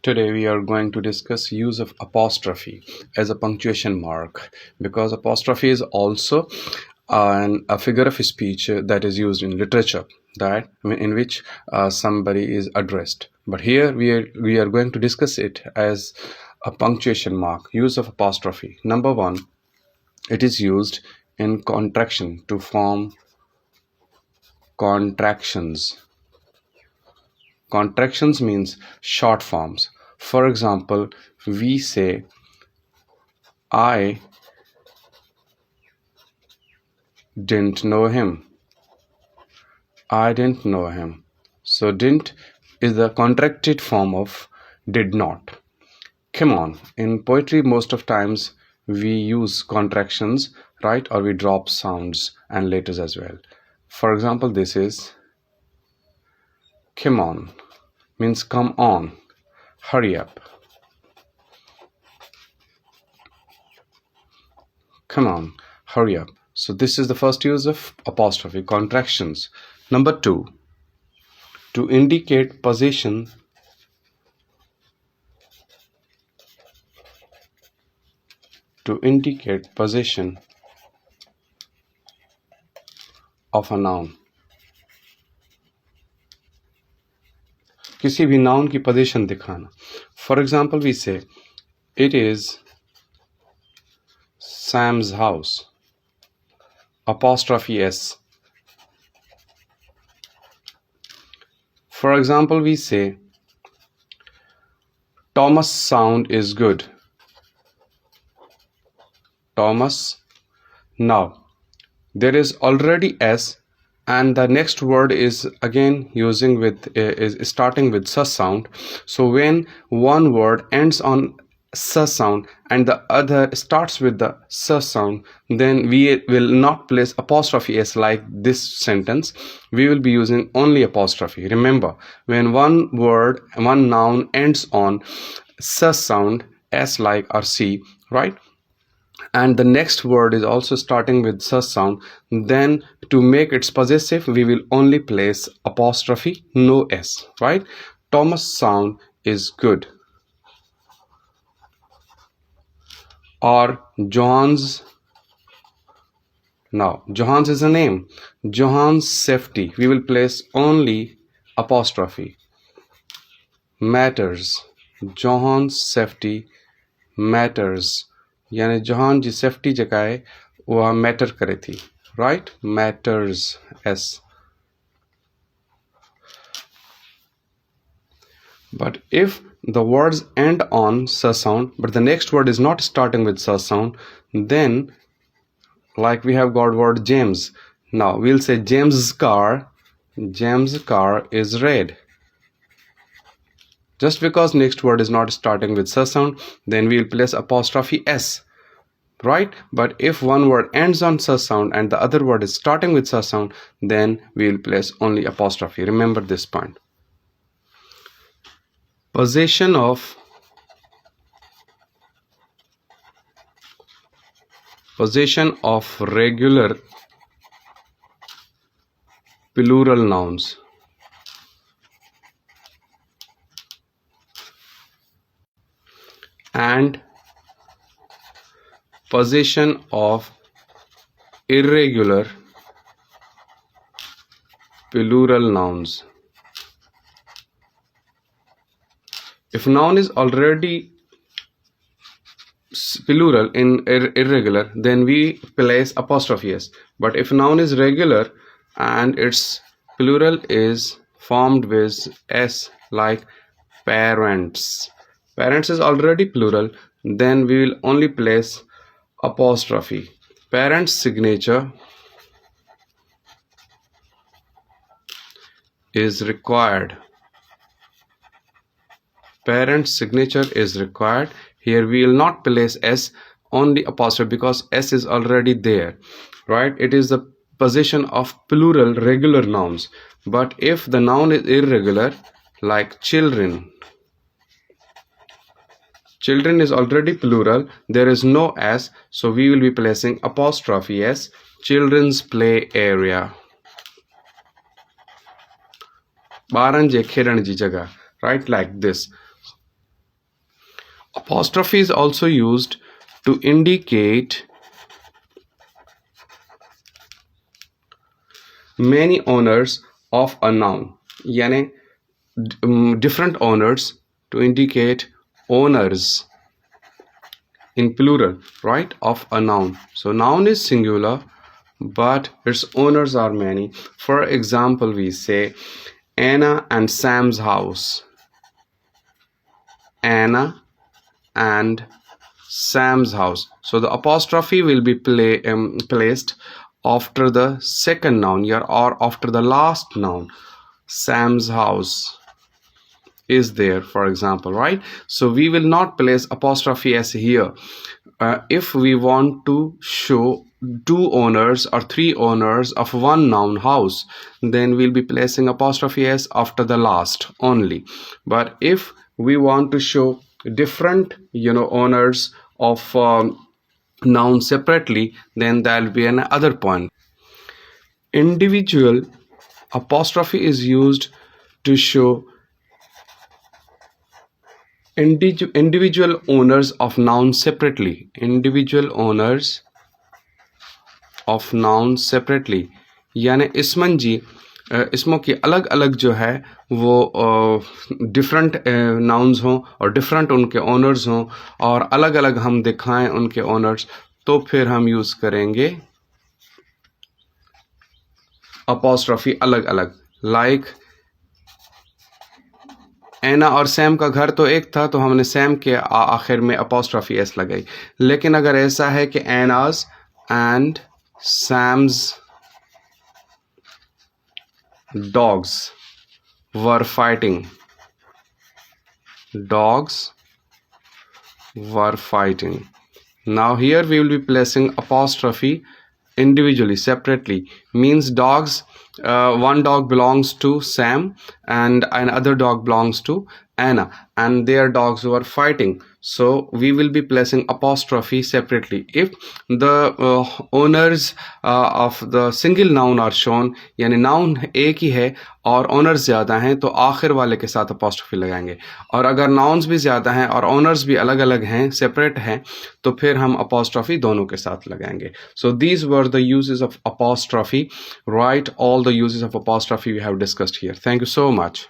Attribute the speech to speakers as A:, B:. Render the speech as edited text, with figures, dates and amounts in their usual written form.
A: Today we are going to discuss use of apostrophe as a punctuation mark, because apostrophe is also a figure of speech that is used in literature, that in which somebody is addressed. But here we are going to discuss it as a punctuation mark. Use of apostrophe. Number one, it is used in contraction to form contractions. Contractions means short forms. For example, we say I didn't know him. I didn't know him. So didn't is the contracted form of did not. Come on. In poetry, most of times we use contractions, right? Or we drop sounds and letters as well. For example, this is come on, means come on, hurry up. Come on, hurry up. So this is the first use of apostrophe, contractions. Number two, to indicate possession of a noun. किसी भी noun की possession दिखाना. For example, we say it is Sam's house. Apostrophe S. For example, we say Thomas' sound is good. Thomas. Now, there is already S, and the next word is again using with is starting with sus sound. So when one word ends on sus sound and the other starts with the sus sound, then we will not place apostrophe S like this sentence. We will be using only apostrophe. Remember, when one noun ends on sus sound, S like or C, right? And the next word is also starting with sus sound, then to make its possessive we will only place apostrophe, no S, right? Thomas' sound is good. Or John's. Now John's is a name. John's safety, we will place only apostrophe. Matters. John's safety matters. यानी John जी safety जगह वह matter करे थी, right? Matters S. But if the words end on sus sound but the next word is not starting with sus sound, then like we have got word James. Now we'll say James's car is red. Just because next word is not starting with sus sound, then we will place apostrophe S, right? But if one word ends on sus sound and the other word is starting with sus sound, then we will place only apostrophe. Remember this point. Possession of regular plural nouns. And possession of irregular plural nouns. If noun is already plural in irregular, then we place apostrophe S. But if noun is regular and its plural is formed with S, like parents. Parents is already plural, then we will only place apostrophe. Parents' signature is required. Parents' signature is required. Here we will not place S, only apostrophe, because S is already there, right? It is the possession of plural regular nouns. But if the noun is irregular, like children, children is already plural, there is no S, so we will be placing apostrophe S. Children's play area. ॿारनि जे खेॾण जी जगह, right? Like this. Apostrophe is also used to indicate many owners of a noun, यानी different owners to indicate owners in plural, right, of a noun. So noun is singular, but its owners are many. For example, we say Anna and Sam's house. Anna and Sam's house. So the apostrophe will be placed after the second noun here or after the last noun. Sam's house is there, for example, right? So we will not place apostrophe s here. If we want to show two owners or three owners of one noun house, then we'll be placing apostrophe s after the last only. But if we want to show different owners of noun separately, then there'll be another point. Individual apostrophe is used to show individual owners of noun separately. Individual owners of noun separately, यानी इसमन जी इसमों की अलग अलग जो है वो different nouns हों और different उनके ओनर्स हों और अलग अलग हम दिखाएं उनके ओनर्स, तो फिर हम यूज़ करेंगे अपॉस्ट्रॉफी अलग अलग. लाइक एना और सैम का घर तो एक था, तो हमने सैम के आखिर में अपॉस्ट्रॉफी एस लगाई. लेकिन अगर ऐसा है कि Anna's and Sam's dogs were fighting. Dogs were fighting. Now here we will be placing apostrophe individually, separately. Means dogs, one dog belongs to Sam and another dog belongs to Anna, and their dogs were fighting. So we will be placing apostrophe separately. If the owners of the single noun are shown, यानी noun एक ही है और owners ज़्यादा हैं, तो आखिर वाले के साथ apostrophe लगाएंगे. और अगर nouns भी ज़्यादा हैं और owners भी अलग अलग हैं, separate हैं, तो फिर हम apostrophe दोनों के साथ लगाएंगे. So these were the uses of apostrophe. Write all the uses of apostrophe we have discussed here. Thank you so much.